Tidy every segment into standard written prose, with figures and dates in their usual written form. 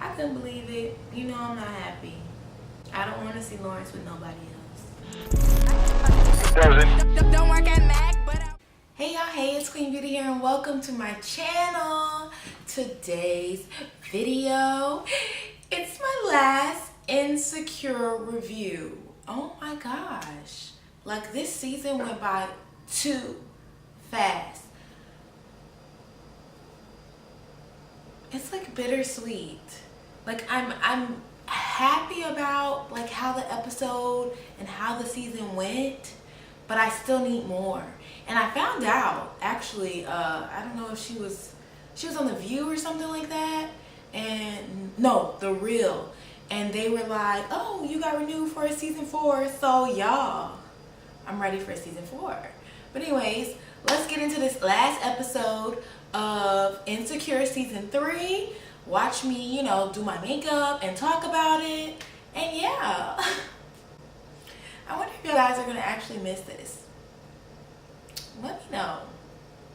I couldn't believe it. You know I'm not happy. I don't want to see Lawrence with nobody else. Don't work at Mac, but Hey y'all, hey, it's Queen Beauty here and welcome to my channel. Today's video, it's my last Insecure review. Oh my gosh. Like, this season went by too fast. It's like bittersweet. Like, I'm happy about like how the episode and how the season went, but I still need more. And I found out actually, I don't know if she was on The View or something like that, and no, The Real, and they were like, oh, you got renewed for a season 4, so y'all, I'm ready for season 4. But anyways, let's get into this last episode of Insecure season 3. Watch me, you know, do my makeup and talk about it. And yeah, I wonder if you guys are gonna actually miss this. Let me know.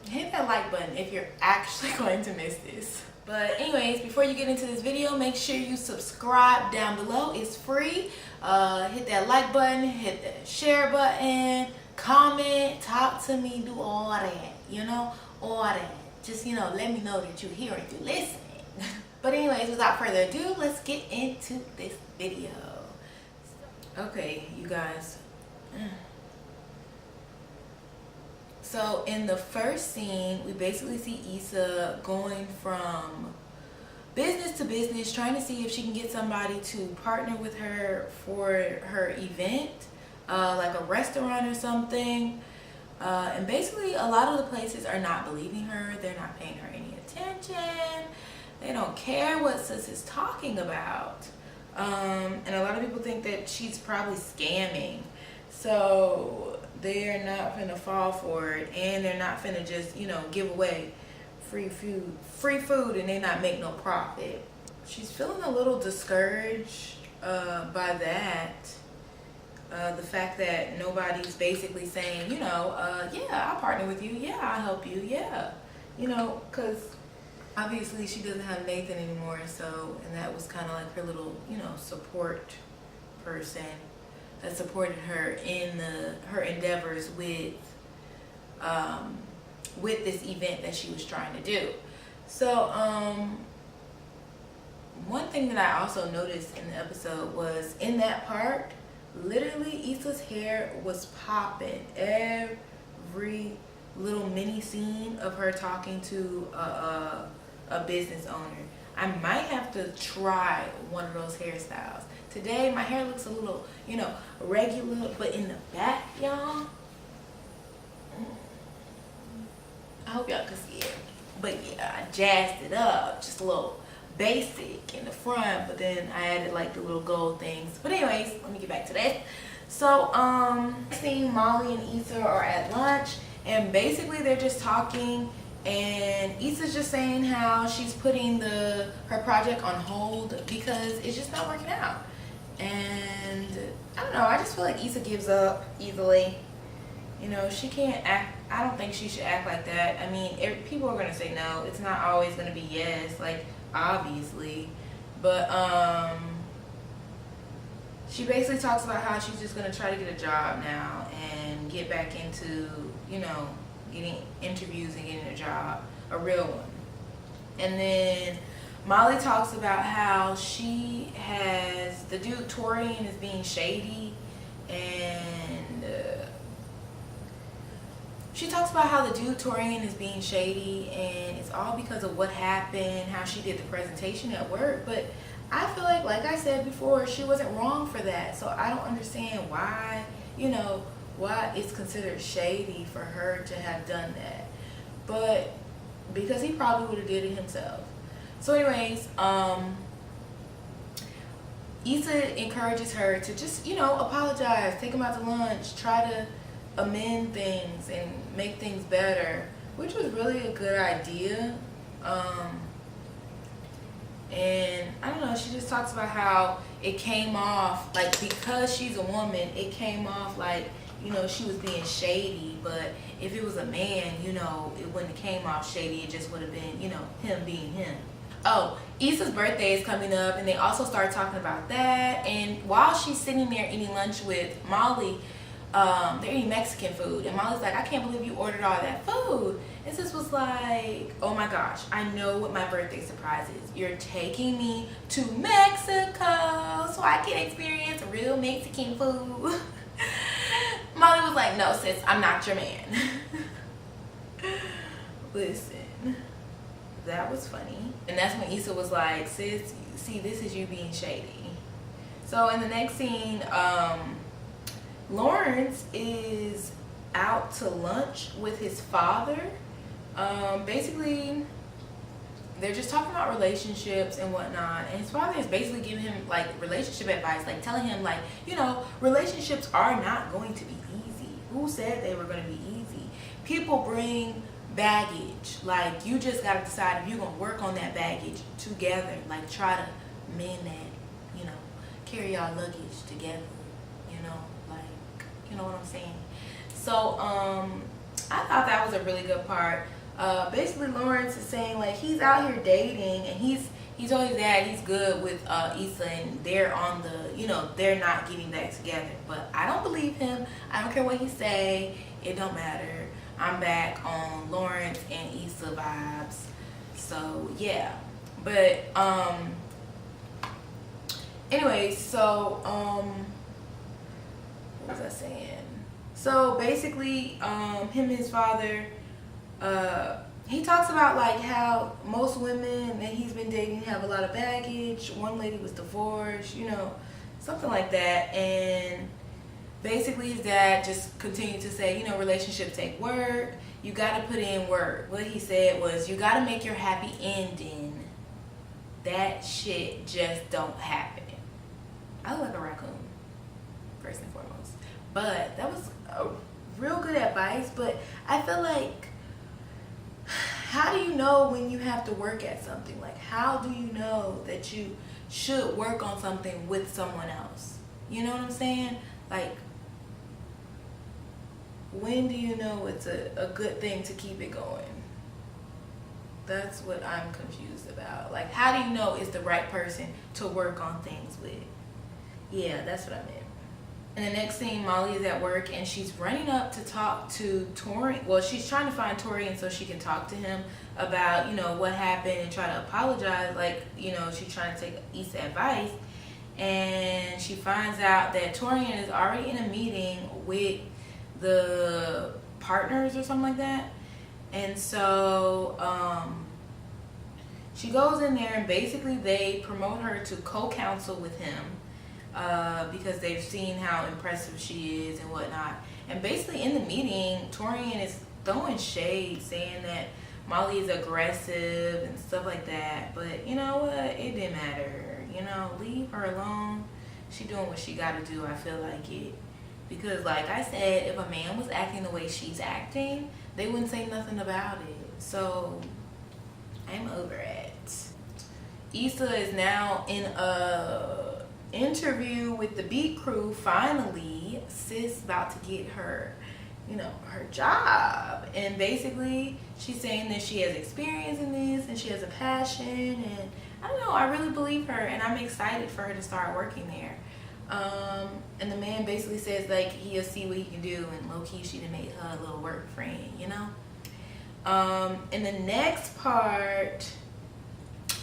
Hit that like button if you're actually going to miss this. But anyways, before you get into this video, make sure you subscribe down below. It's free. Hit that like button, hit that share button, comment, talk to me, do all that, you know, all that. Just, you know, let me know that you're here and you're listening. But anyways, without further ado, let's get into this video. Okay, you guys. So in the first scene, we basically see Issa going from business to business, trying to see if she can get somebody to partner with her for her event, like a restaurant or something. And basically a lot of the places are not believing her. They're not paying her any attention. They don't care what Sis is talking about. And a lot of people think that she's probably scamming. So they're not finna fall for it, and they're not finna just, you know, give away free food and they not make no profit. She's feeling a little discouraged by that. The fact that nobody's basically saying, you know, yeah, I'll partner with you. Yeah, I'll help you. Yeah. You know, because obviously she doesn't have Nathan anymore. So, and that was kind of like her little, you know, support person that supported her in her endeavors with this event that she was trying to do. So, one thing that I also noticed in the episode was in that part, literally Issa's hair was popping. Every little mini scene of her talking to a business owner. I might have to try one of those hairstyles. Today my hair looks a little, you know, regular, but in the back, y'all, I hope y'all can see it. But yeah, I jazzed it up, just a little basic in the front, but then I added like the little gold things. But anyways, let me get back to that. So seeing Molly and Issa are at lunch, and basically they're just talking, and Issa's just saying how she's putting her project on hold because it's just not working out. And I don't know, I just feel like Issa gives up easily. You know, she can't act, I don't think she should act like that. I mean, people are going to say no. It's not always going to be yes, like, obviously. But she basically talks about how she's just going to try to get a job now and get back into, you know, getting interviews and getting a job, a real one. And then Molly talks about how she has, the dude Torian is being shady, and she talks about how the dude Torian is being shady, and it's all because of what happened, how she did the presentation at work. But I feel like I said before, she wasn't wrong for that. So I don't understand why, you know, why it's considered shady for her to have done that. But because he probably would have did it himself. So anyways, Issa encourages her to just, you know, apologize, take him out to lunch, try to amend things and make things better, which was really a good idea. And I don't know, she just talks about how it came off, like, because she's a woman, it came off like, you know, she was being shady. But if it was a man, you know, it wouldn't have came off shady. It just would have been, you know, him being him. Oh, Issa's birthday is coming up, and they also start talking about that. And while she's sitting there eating lunch with Molly, they're eating Mexican food, and Molly's like, I can't believe you ordered all that food. And Sis was like, oh my gosh, I know what my birthday surprise is. You're taking me to Mexico so I can experience real Mexican food. Molly was like, no sis, I'm not your man. Listen, that was funny. And that's when Issa was like, sis, see, this is you being shady. So in the next scene, Lawrence is out to lunch with his father. Basically, they're just talking about relationships and whatnot, and his father is basically giving him like relationship advice, like telling him like, you know, relationships are not going to be easy. Who said they were going to be easy? People bring baggage. Like, you just got to decide if you're going to work on that baggage together, like try to mend that, you know, carry our luggage together, you know, like, you know what I'm saying? So I thought that was a really good part. Basically Lawrence is saying like he's out here dating, and he's always that he's good with Issa, and they're on the, you know, they're not getting back together. But I don't believe him. I don't care what he say, it don't matter. I'm back on Lawrence and Issa vibes. So yeah. But anyway, so what was I saying? So basically, him and his father, he talks about like how most women that he's been dating have a lot of baggage. One lady was divorced, you know, something like that. And basically his dad just continued to say, you know, relationships take work. You got to put in work. What he said was, you got to make your happy ending. That shit just don't happen. I look like a raccoon, first and foremost. But that was a real good advice. But I feel like, how do you know when you have to work at something? Like, how do you know that you should work on something with someone else? You know what I'm saying? Like, when do you know it's a good thing to keep it going? That's what I'm confused about. Like, how do you know it's the right person to work on things with? Yeah, that's what I meant. And the next scene, Molly is at work, and she's running up to talk to Torian. Well, she's trying to find Torian so she can talk to him about, you know, what happened and try to apologize. Like, you know, she's trying to take Issa advice. And she finds out that Torian is already in a meeting with the partners or something like that. And so she goes in there, and basically they promote her to co-counsel with him. Because they've seen how impressive she is and whatnot. And basically in the meeting, Torian is throwing shade, saying that Molly is aggressive and stuff like that. But you know what? It didn't matter. You know, leave her alone. She doing what she got to do. I feel like it. Because like I said, if a man was acting the way she's acting, they wouldn't say nothing about it. So I'm over it. Issa is now in a interview with the Beat Crew. Finally, sis about to get her, you know, her job. And basically she's saying that she has experience in this and she has a passion, and I don't know, I really believe her, and I'm excited for her to start working there. And the man basically says like he'll see what he can do, and low-key she done made her a little work friend, you know. In the next part,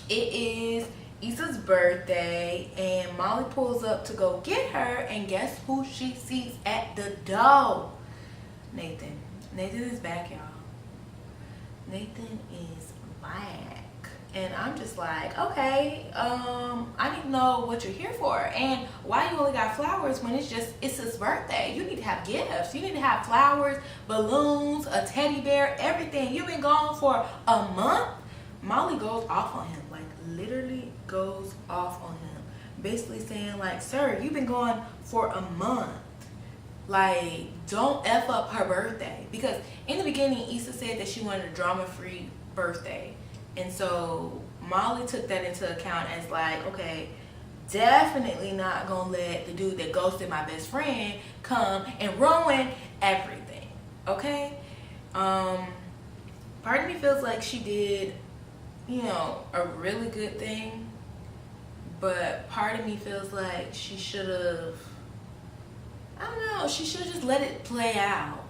it is Issa's birthday, and Molly pulls up to go get her, and guess who she sees at the door? Nathan. Nathan is back, y'all. Nathan is back. And I'm just like, okay, I need to know what you're here for, and why you only got flowers when it's just Issa's birthday. You need to have gifts. You need to have flowers, balloons, a teddy bear, everything. You've been gone for a month. Molly goes off on him, like literally goes off on him, basically saying like, sir, you've been gone for a month. Like, don't F up her birthday. Because in the beginning, Issa said that she wanted a drama-free birthday. And so Molly took that into account as like, okay, definitely not gonna let the dude that ghosted my best friend come and ruin everything. Okay? Part of me feels like she did you know, a really good thing. But part of me feels like she should have, I don't know, she should have just let it play out.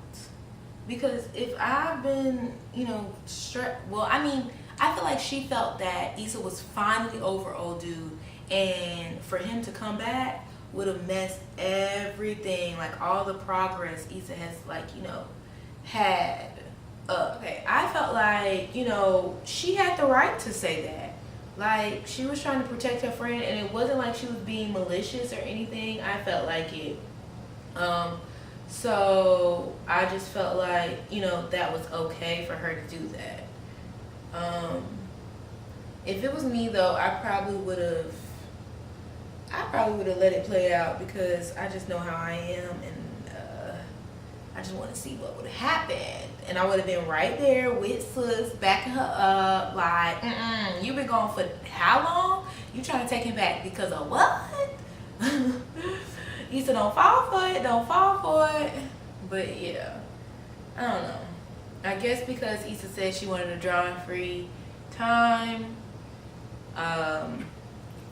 Because if I've been, you know, well, I mean, I feel like she felt that Issa was finally over old dude, and for him to come back would have messed everything, like all the progress Issa has, like, you know, had up. Okay, I felt like, you know, she had the right to say that. Like, she was trying to protect her friend, and it wasn't like she was being malicious or anything. I felt like it. So I just felt like, you know, that was okay for her to do that. If it was me though, I probably would have let it play out, because I just know how I am, and I just want to see what would have happened. And I would have been right there with sis, backing her up, like, you been gone for how long? You trying to take him back because of what? Issa, don't fall for it, don't fall for it. But yeah, I don't know. I guess because Issa said she wanted a drama-free time,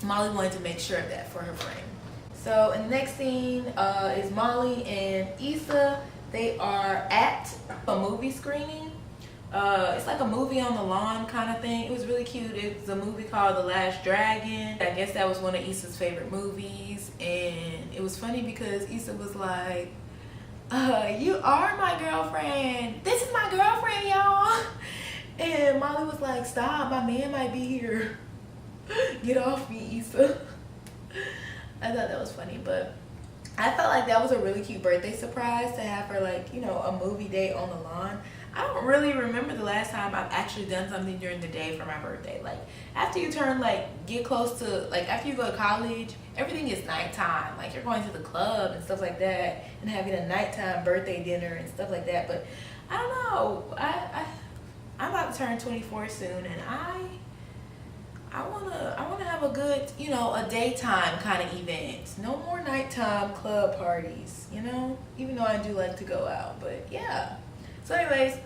Molly wanted to make sure of that for her friend. So, and the next scene is Molly and Issa. They are at a movie screening. It's like a movie on the lawn kind of thing. It was really cute. It's a movie called The Last Dragon. I guess that was one of Issa's favorite movies. And it was funny because Issa was like, you are my girlfriend. This is my girlfriend, y'all. And Molly was like, stop, my man might be here. Get off me, Issa. I thought that was funny, but I felt like that was a really cute birthday surprise to have her, like, you know, a movie date on the lawn. I don't really remember the last time I've actually done something during the day for my birthday. Like, after you turn, like, get close to, like, after you go to college, everything is nighttime. Like, you're going to the club and stuff like that, and having a nighttime birthday dinner and stuff like that. But I don't know. I'm about to turn 24 soon, and I wanna have a good, you know, a daytime kind of event. No more nighttime club parties, you know? Even though I do like to go out, but yeah. So anyways,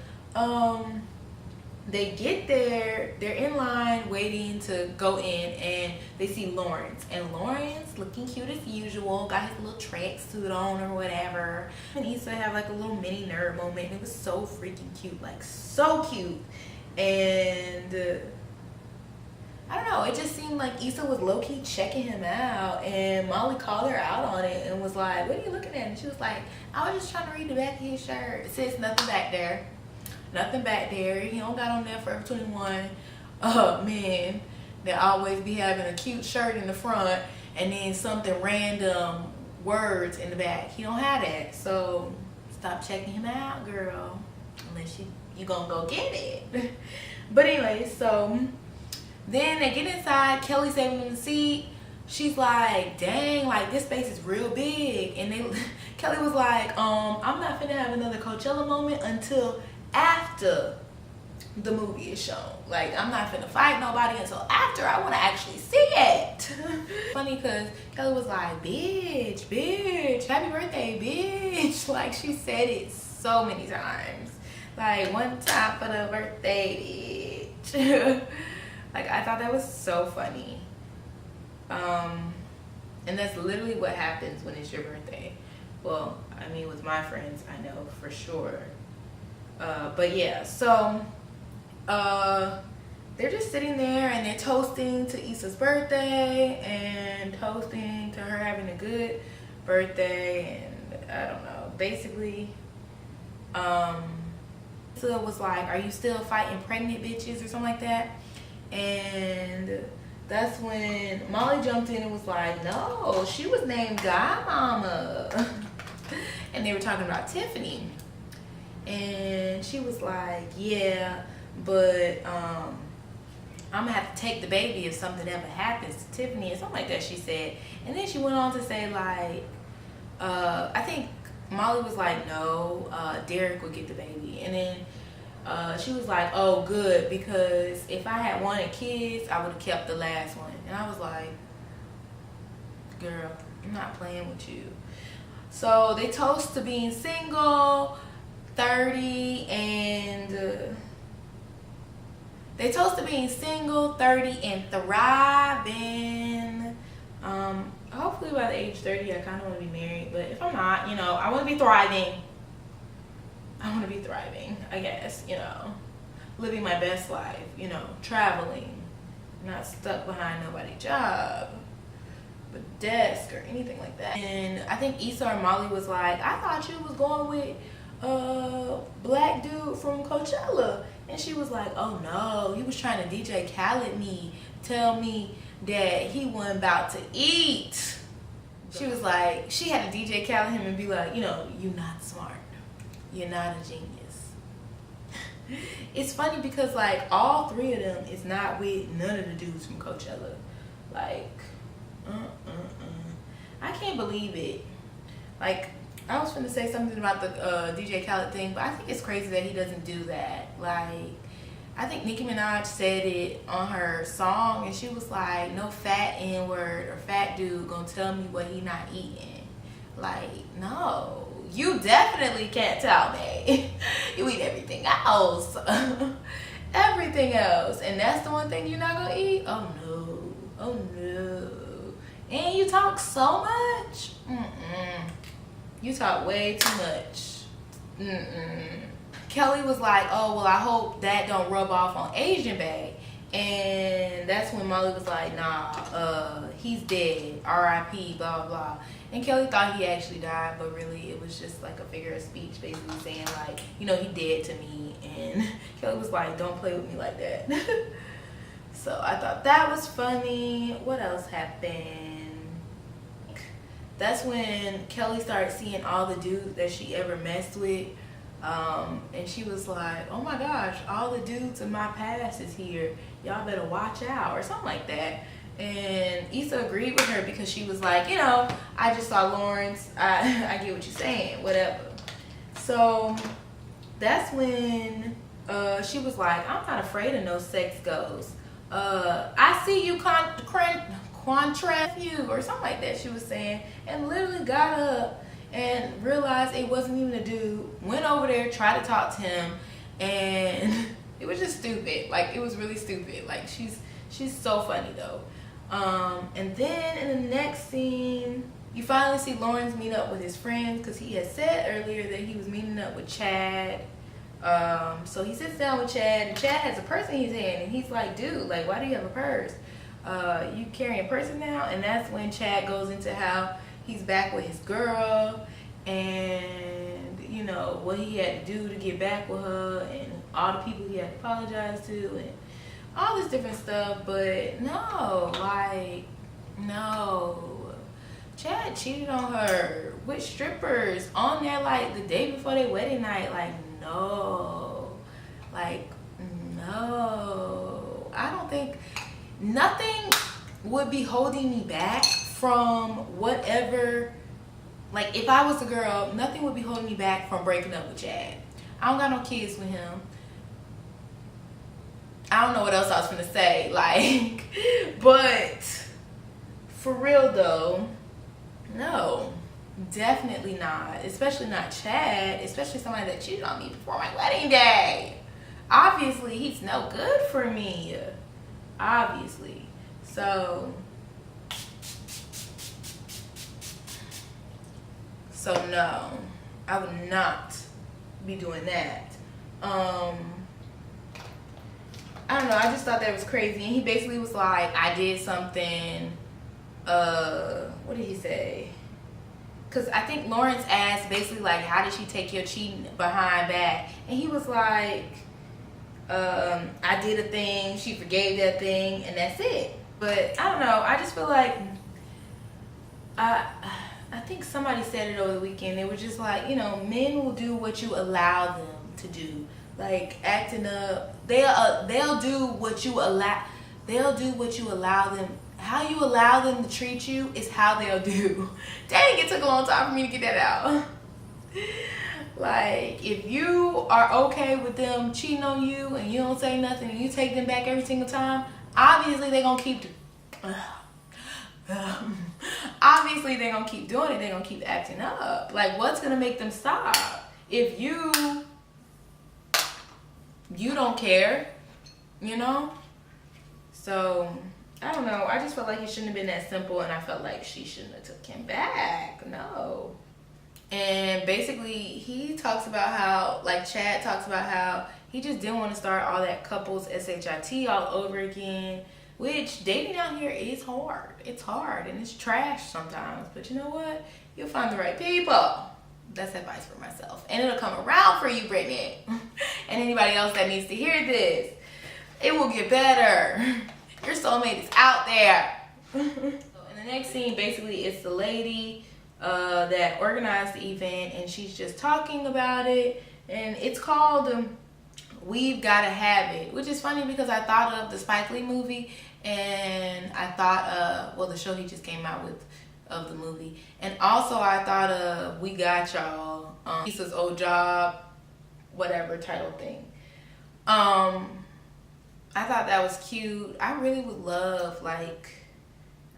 they get there, they're in line waiting to go in, and they see Lawrence. And Lawrence, looking cute as usual, got his little tracksuit on or whatever. And Issa had like a little mini nerd moment. It was so freaking cute, like so cute. And I don't know, it just seemed like Issa was low-key checking him out, and Molly called her out on it and was like, what are you looking at? And she was like, I was just trying to read the back of his shirt. It says nothing back there. Nothing back there. He don't got on there Forever 21 men that always be having a cute shirt in the front and then something random words in the back. He don't have that. So stop checking him out, girl. Unless you gonna go get it. But anyway, so then they get inside. Kelly's saving in the seat. She's like, dang, like this space is real big. And Kelly was like, I'm not finna have another Coachella moment until after the movie is shown. Like, I'm not finna fight nobody until after I wanna actually see it. Funny because Kelly was like, bitch, happy birthday, bitch. Like, she said it so many times. Like, one time for the birthday, bitch. Like, I thought that was so funny. And that's literally what happens when it's your birthday. Well, I mean, with my friends, I know for sure. But yeah, so they're just sitting there and they're toasting to Issa's birthday and toasting to her having a good birthday. And I don't know, basically, Issa was like, are you still fighting pregnant bitches or something like that? And that's when Molly jumped in and was like, no, she was named Godmama. And they were talking about Tiffany. And she was like, yeah, but I'm gonna have to take the baby if something ever happens to Tiffany or something like that, she said. And then she went on to say, like, I think Molly was like, no, Derek will get the baby. And then she was like, oh, good, because if I had wanted kids, I would have kept the last one. And I was like, girl, I'm not playing with you. So they toast to being single, 30, and They toast to being single, 30, and thriving. Hopefully by the age 30, I kind of want to be married. But if I'm not, you know, I want to be thriving. I want to be thriving, I guess, you know. Living my best life, you know, traveling. Not stuck behind nobody's job, but desk or anything like that. And I think Issa or Molly was like, I thought you was going with black dude from Coachella. And she was like, oh no, he was trying to DJ Khaled me, tell me that he wasn't about to eat. She was like, she had to DJ Khaled him and be like, you know, you're not smart. You're not a genius. It's funny because like all three of them is not with none of the dudes from Coachella. Like, I can't believe it. Like, I was finna say something about the DJ Khaled thing, but I think it's crazy that he doesn't do that. Like, I think Nicki Minaj said it on her song, and she was like, no fat N-word or fat dude gonna tell me what he not eating. Like, no. You definitely can't tell me. You eat everything else. Everything else. And that's the one thing you're not gonna eat? Oh no. Oh no. And you talk so much? You talk way too much. Kelly was like, oh, well, I hope that don't rub off on Asian Bae. And that's when Molly was like, nah, he's dead. R.I.P. blah, blah, blah. And Kelly thought he actually died, but really it was just like a figure of speech, basically saying like, you know, he dead to me. And Kelly was like, don't play with me like that. So I thought that was funny. What else happened? That's when Kelly started seeing all the dudes that she ever messed with. And she was like, oh my gosh, all the dudes in my past is here. Y'all better watch out, or something like that. And Issa agreed with her because she was like, you know, I just saw Lawrence. I get what you're saying, whatever. So that's when she was like, I'm not afraid of no sex goes. I see you contrast you, or something like that she was saying. And literally got up and realized it wasn't even a dude. Went over there, tried to talk to him. And it was just stupid. Like, it was really stupid. Like, she's so funny though. And then in the next scene, you finally see Lawrence meet up with his friends because he had said earlier that he was meeting up with Chad. So he sits down with Chad, and Chad has a purse in his hand, and he's like, dude, like, why do you have a purse? You carrying a purse now? And that's when Chad goes into how he's back with his girl, and you know what he had to do to get back with her, and all the people he had to apologize to, and all this different stuff. But no, like, no, Chad cheated on her with strippers on there like the day before their wedding night. Like, no, like, no. I don't think nothing would be holding me back from whatever. Like, if I was a girl, nothing would be holding me back from breaking up with Chad. I don't got no kids with him. I don't know what else I was gonna say, like, but for real though, no, definitely not. Especially not Chad, especially somebody that cheated on me before my wedding day. Obviously, he's no good for me. Obviously. So no, I would not be doing that. I don't know, I just thought that was crazy. And he basically was like, I did something, what did he say? Because I think Lawrence asked basically like, how did she take your cheating behind back? And he was like, I did a thing, she forgave that thing, and that's it. But I don't know, I just feel like, I think somebody said it over the weekend. They were just like, you know, men will do what you allow them to do. Like, acting up, they'll do what you allow. They'll do what you allow them. How you allow them to treat you is how they'll do. Dang, it took a long time for me to get that out. Like, if you are okay with them cheating on you and you don't say nothing and you take them back every single time, obviously they're gonna keep. Obviously they're gonna keep doing it. They're gonna keep acting up. Like, what's gonna make them stop? If you don't care, you know? So, I don't know. I just felt like it shouldn't have been that simple, and I felt like she shouldn't have took him back. No. And basically, he talks about how, like Chad talks about how he just didn't want to start all that couples SHIT all over again, which dating out here is hard. It's hard and it's trash sometimes. But you know what? You'll find the right people. That's advice for myself. And it'll come around for you, Brittany. And anybody else that needs to hear this. It will get better. Your soulmate is out there. So in the next scene, basically, it's the lady that organized the event, and she's just talking about it. And it's called We've Gotta Have It, which is funny because I thought of the Spike Lee movie, and I thought well, the show he just came out with of the movie. And also I thought of We Got Y'all, Issa's Old Job, whatever title thing. I thought that was cute. I really would love, like,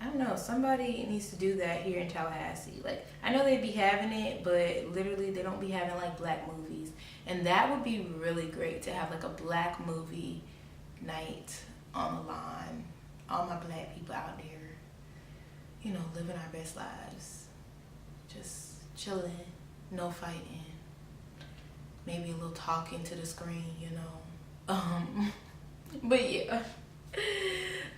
I don't know, somebody needs to do that here in Tallahassee. Like, I know they'd be having it, but literally they don't be having, like, black movies. And that would be really great to have, like, a black movie night on the line. All my black people out there, you know, living our best lives. Just chilling, no fighting. Maybe a little talking to the screen, you know. But yeah.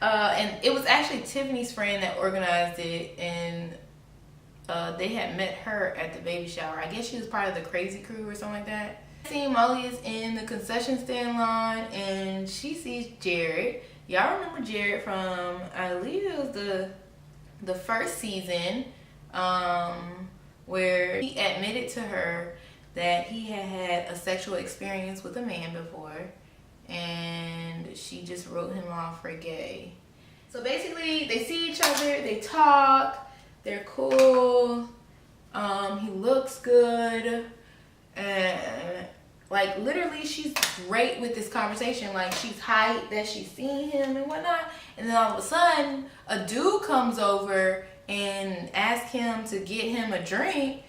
And it was actually Tiffany's friend that organized it, and they had met her at the baby shower. I guess she was part of the crazy crew or something like that. See, Molly is in the concession stand line, and she sees Jared. Y'all remember Jared from, I believe it was the first season, where he admitted to her that he had had a sexual experience with a man before, and she just wrote him off for gay. So basically, they see each other, they talk, they're cool, he looks good, and like literally she's great with this conversation. Like, she's hyped that she's seen him and whatnot, and then all of a sudden, a dude comes over and asks him to get him a drink,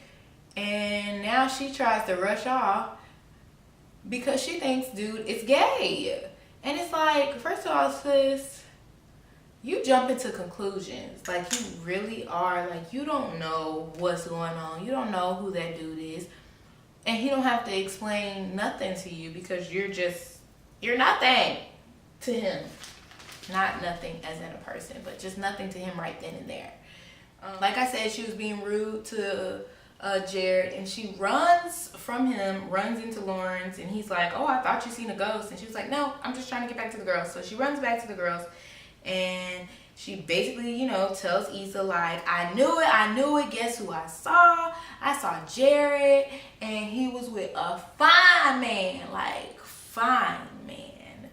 and now she tries to rush off because she thinks dude is gay. And it's like, first of all, sis, you jump into conclusions. Like, you really are, like, you don't know what's going on. You don't know who that dude is. And he don't have to explain nothing to you because you're nothing to him. Not nothing as in a person, but just nothing to him right then and there. Like I said, she was being rude to Jared, and she runs from him, runs into Lawrence, and he's like, oh, I thought you seen a ghost. And she was like, no, I'm just trying to get back to the girls. So she runs back to the girls, and she basically, you know, tells Issa, like, I knew it, guess who I saw? I saw Jared, and he was with a fine man, like, fine man.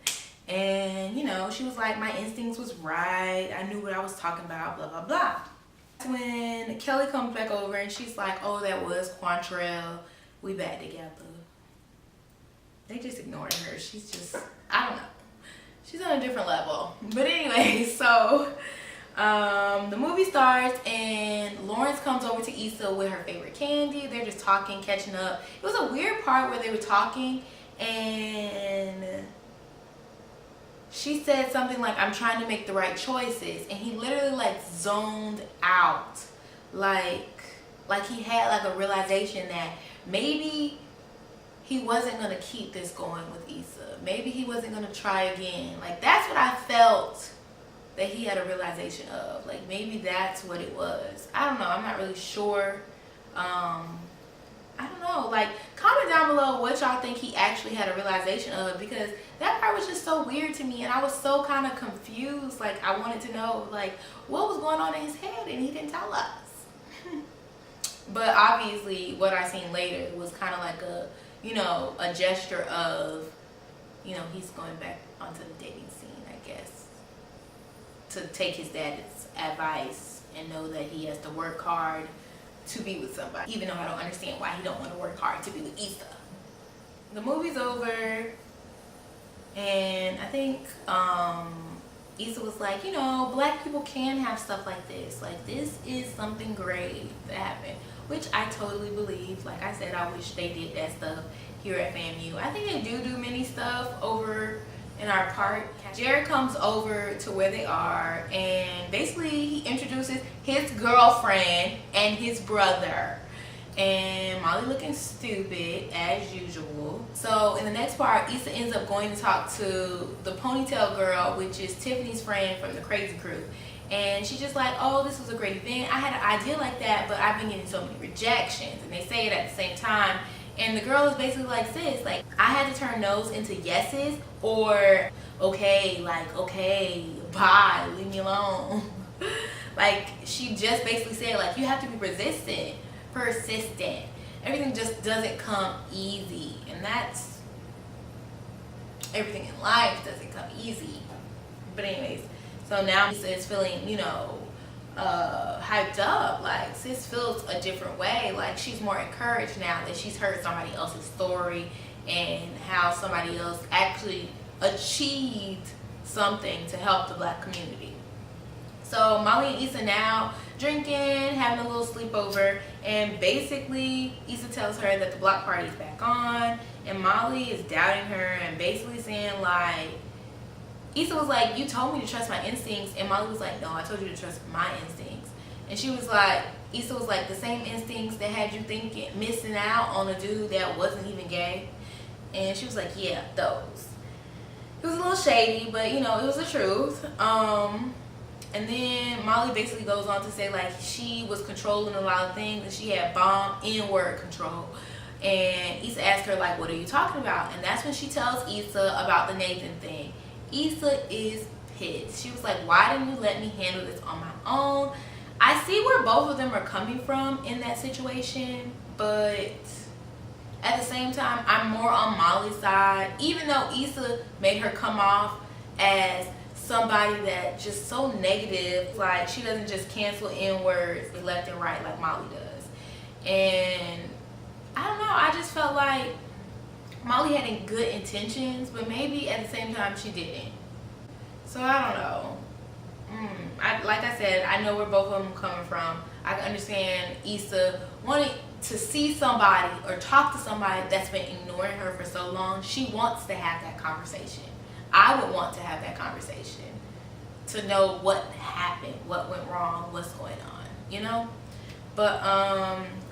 And, you know, she was like, my instincts was right, I knew what I was talking about, blah, blah, blah. When Kelly comes back over and she's like, oh, that was Quantrell, we back together. They just ignoring her. She's just, I don't know. She's on a different level. But anyway, so the movie starts and Lawrence comes over to Issa with her favorite candy. They're just talking, catching up. It was a weird part where they were talking and she said something like, I'm trying to make the right choices. And he literally like zoned out. Like he had like a realization that maybe he wasn't going to keep this going with Issa. Maybe he wasn't going to try again. Like, that's what I felt that he had a realization of. Like, maybe that's what it was. I don't know. I'm not really sure. I don't know. Like, comment down below what y'all think he actually had a realization of, because that part was just so weird to me, and I was so kind of confused. Like, I wanted to know, like, what was going on in his head, and he didn't tell us. But obviously, what I seen later was kind of like a, you know, a gesture of, you know, he's going back onto the dating scene, I guess, to take his dad's advice and know that he has to work hard to be with somebody, even though I don't understand why he don't want to work hard to be with Issa. The movie's over, and I think Issa was like, you know, black people can have stuff like this. Like, this is something great that happened, which I totally believe. Like I said, I wish they did that stuff here at FAMU. I think they do many stuff over in our park. Jared comes over to where they are, and basically he introduces his girlfriend and his brother. And Molly looking stupid as usual. So in the next part, Issa ends up going to talk to the ponytail girl, which is Tiffany's friend from the Crazy Crew. And she's just like, oh, this was a great event. I had an idea like that, but I've been getting so many rejections. And they say it at the same time. And the girl is basically like, sis, like, I had to turn no's into yeses, or okay, like, okay, bye, leave me alone. Like, she just basically said, like, you have to be persistent. Everything just doesn't come easy. And that's, everything in life doesn't come easy. But anyways, so now Issa is feeling, you know, hyped up. Like, sis feels a different way. Like, she's more encouraged now that she's heard somebody else's story and how somebody else actually achieved something to help the black community. So Molly and Issa now drinking, having a little sleepover, and basically Issa tells her that the block party is back on, and Molly is doubting her and basically saying, like, Issa was like, you told me to trust my instincts, and Molly was like, no, I told you to trust my instincts. And she was like, Issa was like, the same instincts that had you thinking, missing out on a dude that wasn't even gay. And she was like, yeah, those. It was a little shady, but you know, it was the truth. And then Molly basically goes on to say, like, she was controlling a lot of things and she had bomb N-word control. And Issa asked her, like, what are you talking about? And that's when she tells Issa about the Nathan thing. Issa is pissed. She was like, why didn't you let me handle this on my own? I see where both of them are coming from in that situation, but at the same time, I'm more on Molly's side. Even though Issa made her come off as somebody that just so negative, like she doesn't just cancel N-words left and right like Molly does. And I don't know, I just felt like Molly had good intentions, but maybe at the same time she didn't. So I don't know. Like I said, I know where both of them coming from. I can understand Issa wanting to see somebody or talk to somebody that's been ignoring her for so long. She wants to have that conversation. I would want to have that conversation to know what happened, what went wrong, what's going on, you know? But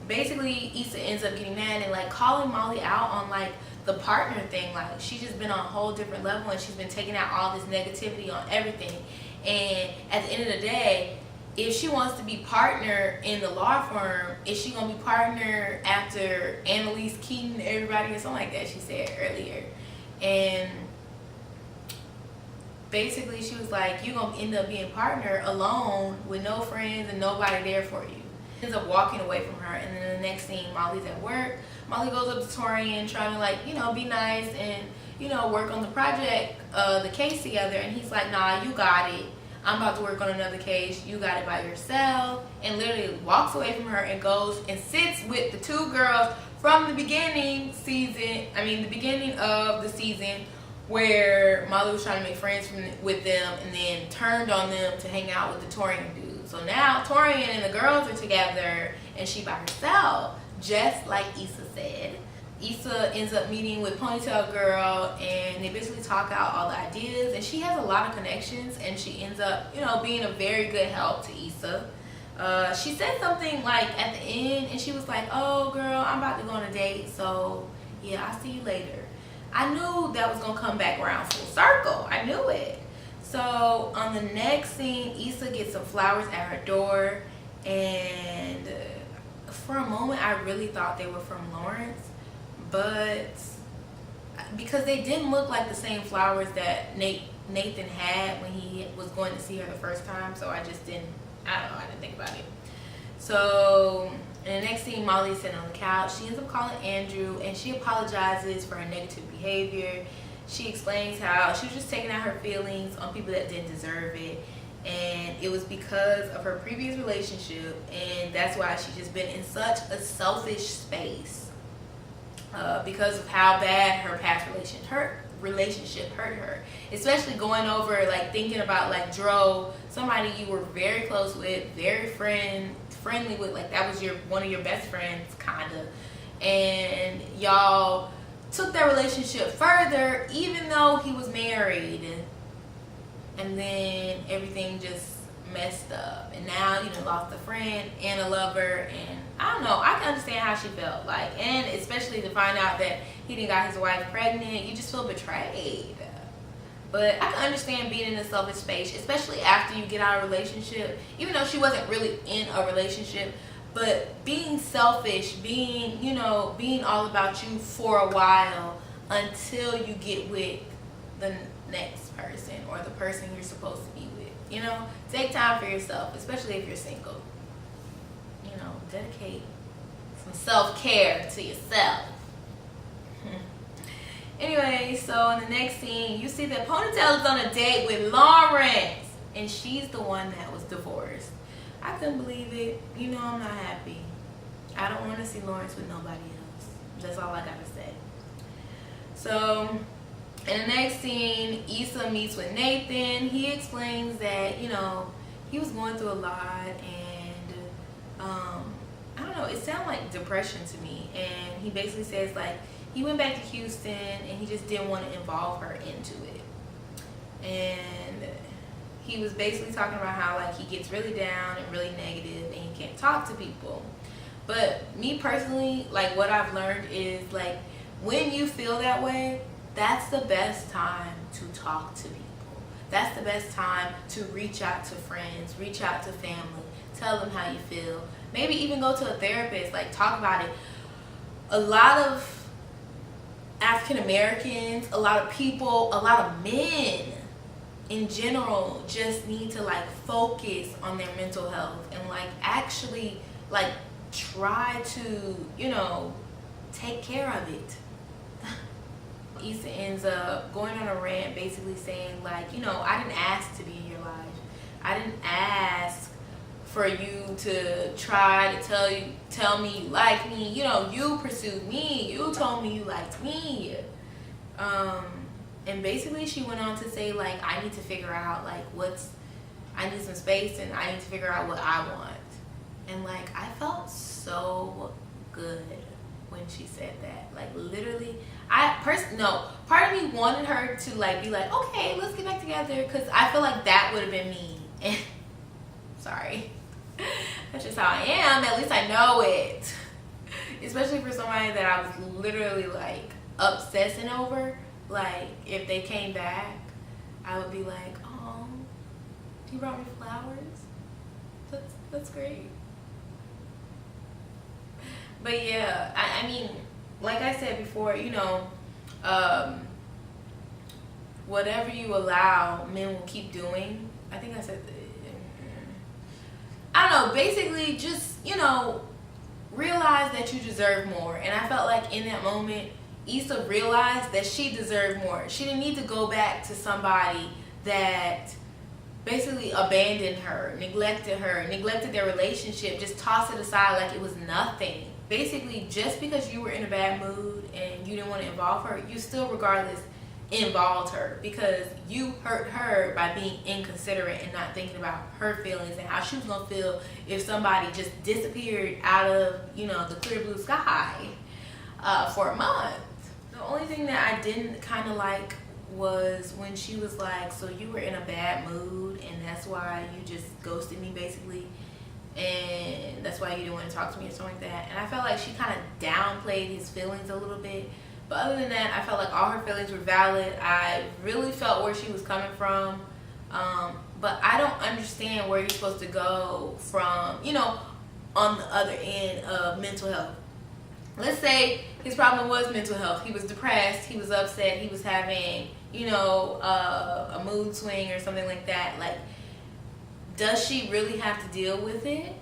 basically Issa ends up getting mad and like calling Molly out on like the partner thing. Like, she's just been on a whole different level and she's been taking out all this negativity on everything. And at the end of the day, if she wants to be partner in the law firm, is she gonna be partner after Annalise Keaton, everybody, or something like that she said earlier? And basically she was like, you're gonna end up being partner alone with no friends and nobody there for you. Ends up walking away from her, and then the next scene, Molly's at work. Molly goes up to Torian trying to, like, you know, be nice and, you know, work on the project, the case together, and he's like, nah, you got it. I'm about to work on another case. You got it by yourself. And literally walks away from her and goes and sits with the two girls from the beginning of the season where Molly was trying to make friends with them and then turned on them to hang out with the Torian dude. So now Torian and the girls are together and she by herself, just like Issa said. Issa ends up meeting with Ponytail Girl and they basically talk out all the ideas, and she has a lot of connections and she ends up, you know, being a very good help to Issa. She said something like at the end and she was like, oh girl, I'm about to go on a date, so yeah, I'll see you later. I knew that was gonna come back around full circle. I knew it. So on the next scene, Issa gets some flowers at her door, and for a moment I really thought they were from Lawrence, but because they didn't look like the same flowers that Nathan had when he was going to see her the first time, so I just didn't, I didn't think about it. So in the next scene, Molly's sitting on the couch. She ends up calling Andrew and she apologizes for her negative behavior. She explains how she was just taking out her feelings on people that didn't deserve it, and it was because of her previous relationship, and that's why she's just been in such a selfish space because of how bad her past relationship hurt her, especially going over, like, thinking about, like, Dro, somebody you were very close with, very friendly with, like that was one of your best friends, kinda, and y'all took their relationship further, even though he was married. And then everything just messed up. And now, you know, lost a friend and a lover. And I don't know, I can understand how she felt. Like, and especially to find out that he didn't got his wife pregnant, you just feel betrayed. But I can understand being in a selfish space, especially after you get out of a relationship, even though she wasn't really in a relationship. But being selfish, being, you know, being all about you for a while until you get with the next person or the person you're supposed to be with. You know, take time for yourself, especially if you're single. You know, dedicate some self-care to yourself. Anyway, so in the next scene, you see that Ponytail is on a date with Lawrence, and she's the one that was divorced. I couldn't believe it. You know, I'm not happy. I don't want to see Lawrence with nobody else. That's all I gotta say. So, in the next scene, Issa meets with Nathan. He explains that, you know, he was going through a lot, and I don't know, it sounded like depression to me. And he basically says, like, he went back to Houston and he just didn't want to involve her into it. And he was basically talking about how, like, he gets really down and really negative and he can't talk to people. But me personally, like, what I've learned is, like, when you feel that way, that's the best time to talk to people. That's the best time to reach out to friends, reach out to family, tell them how you feel. Maybe even go to a therapist, like, talk about it. A lot of African Americans, a lot of people, a lot of men in general just need to, like, focus on their mental health and, like, actually, like, try to, you know, take care of it. Issa ends up going on a rant basically saying, like, you know, I didn't ask to be in your life. I didn't ask for you to try to tell me you like me. You know, you pursued me. You told me you liked me. And basically she went on to say, like, I need to figure out, like, I need some space and I need to figure out what I want. And, like, I felt so good when she said that. Like, literally, part of me wanted her to, like, be like, okay, let's get back together, because I feel like that would have been me. And sorry, that's just how I am. At least I know it. Especially for somebody that I was literally, like, obsessing over. Like, if they came back, I would be like, oh, you brought me flowers? That's great. But yeah, I mean, like I said before, you know, whatever you allow, men will keep doing. I think I said, I don't know, basically just, you know, realize that you deserve more. And I felt like in that moment, Issa realized that she deserved more. She didn't need to go back to somebody that basically abandoned her, neglected their relationship, just tossed it aside like it was nothing. Basically, just because you were in a bad mood and you didn't want to involve her, you still regardless involved her, because you hurt her by being inconsiderate and not thinking about her feelings and how she was going to feel if somebody just disappeared out of, you know, the clear blue sky for a month. The only thing that I didn't kind of like was when she was like, so you were in a bad mood and that's why you just ghosted me basically, and that's why you didn't want to talk to me or something like that. And I felt like she kind of downplayed his feelings a little bit. But other than that, I felt like all her feelings were valid. I really felt where she was coming from. But I don't understand where you're supposed to go from, you know, on the other end of mental health. Let's say his problem was mental health. He was depressed, he was upset, he was having, you know, a mood swing or something like that. Like, does she really have to deal with it?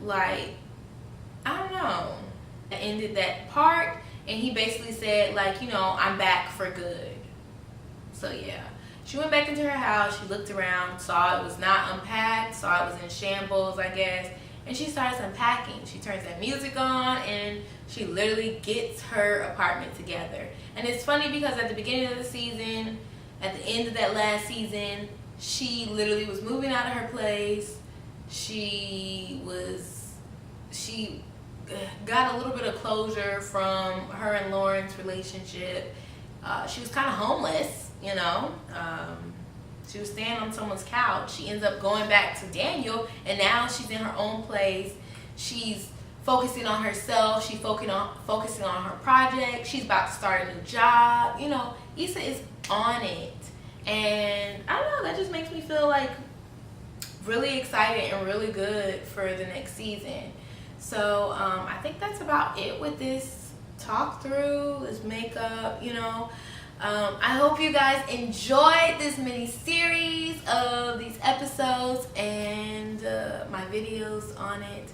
Like, I don't know. I ended that part and he basically said, like, you know, I'm back for good. So yeah, she went back into her house, she looked around, saw it was not unpacked, saw it was in shambles, I guess, and she starts unpacking. She turns that music on and she literally gets her apartment together. And it's funny because at the beginning of the season, at the end of that last season, she literally was moving out of her place. She got a little bit of closure from her and Lauren's relationship. She was kind of homeless, you know. She was staying on someone's couch. She ends up going back to Daniel, and now she's in her own place. She's focusing on herself. She's focusing on her project. She's about to start a new job. You know, Issa is on it. And I don't know, that just makes me feel like really excited and really good for the next season. So I think that's about it with this talk through, this makeup, you know. I hope you guys enjoyed this mini series of these episodes and my videos on it.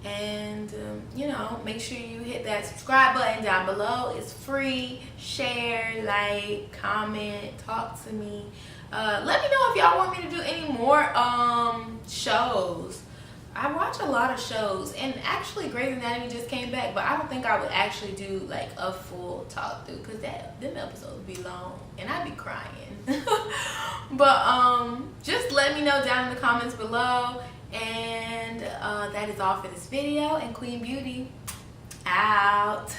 And you know, make sure you hit that subscribe button down below. It's free. Share, like, comment, talk to me. Let me know if y'all want me to do any more shows. I watch a lot of shows, and actually Grey's Anatomy just came back, but I don't think I would actually do like a full talk through, because them episodes would be long and I'd be crying. But just let me know down in the comments below. And that is all for this video, and Queen Beauty out.